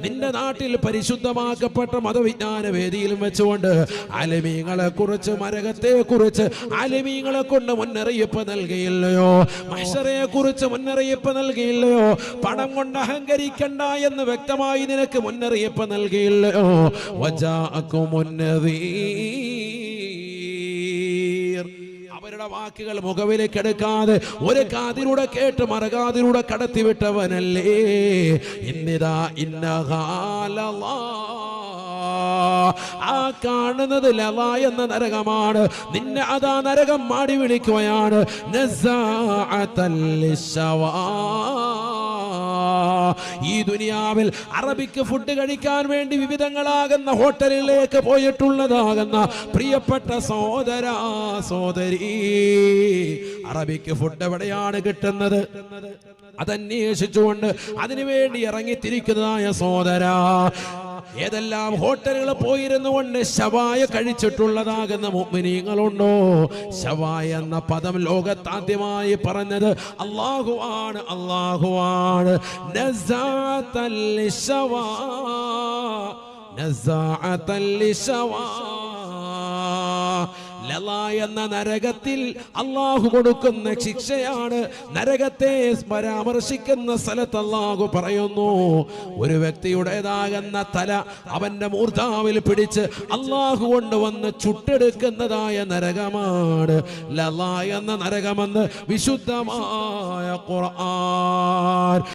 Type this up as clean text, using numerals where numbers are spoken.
നിന്റെ നാട്ടിൽ പരിശുദ്ധമാക്കപ്പെട്ട മതവിജ്ഞാന വേദിയിലും വെച്ചുകൊണ്ട് ആലിമീങ്ങളെ കുറിച്ച് നരകത്തെ കുറിച്ച് ആലിമീങ്ങളെ കൊണ്ട് മുന്നറിയിപ്പ് നൽകിയില്ലയോ? മഹ്ശറയെ കുറിച്ച് മുന്നറിയിപ്പ് നൽകിയില്ലയോ? പണം കൊണ്ട് അഹങ്കരിക്കണ്ട എന്ന് വ്യക്തമായി നിനക്ക് മുന്നറിയിപ്പ് നൽകിയില്ലയോ? അവരുടെ വാക്കുകൾ മുഖവിലേക്ക് എടുക്കാതെ ഒരു കാതിലൂടെ കേട്ട് മറുകാതിലൂടെ കടത്തിവിട്ടവനല്ലേ. ഇന്നിതാ ആ കാണുന്നത് ലള എന്ന നരകമാണ്. നിന്നെ അതാ നരകം മാടി വിളിക്കുകയാണ്. ഈ ദുനിയാവിൽ അറബിക്ക് ഫുഡ് കഴിക്കാൻ വേണ്ടി വിവിധങ്ങളാകുന്ന ഹോട്ടലിലേക്ക് പോയിട്ടുള്ളതാകുന്ന പ്രിയപ്പെട്ട സഹോദര സഹോദരി, അറബിക്ക് ഫുഡ് എവിടെയാണ് കിട്ടുന്നത്? അതന്വേഷിച്ചുകൊണ്ട് അതിനുവേണ്ടി ഇറങ്ങിത്തിരിക്കുന്നതായ സഹോദര, ഏതെല്ലാം ഹോട്ടലുകൾ പോയിരുന്നു കൊണ്ട് ശവായ കഴിച്ചിട്ടുള്ളതാകുന്ന മുഅ്മിനീങ്ങളുണ്ടോ? ശവായ എന്ന പദം ലോകത്താദ്യമായി പറഞ്ഞത് അല്ലാഹുവാണ്, അല്ലാഹുവാണ്. നസാഅത്തൽ ലിശവാ, നസാഅത്തൽ ലിശവാ. ലള എന്ന നരകത്തിൽ അല്ലാഹു കൊടുക്കുന്ന ശിക്ഷയാണ്. നരകത്തെ പരാമർശിക്കുന്ന സ്ഥലത്ത് അല്ലാഹു പറയുന്നു, ഒരു വ്യക്തിയുടേതാകുന്ന തല അവന്റെ മൂർധാവിൽ പിടിച്ച് അല്ലാഹു കൊണ്ടുവന്ന് ചുട്ടെടുക്കുന്നതായ നരകമാണ് ലള എന്ന നരകമെന്ന് വിശുദ്ധമായ ഖുർആൻ.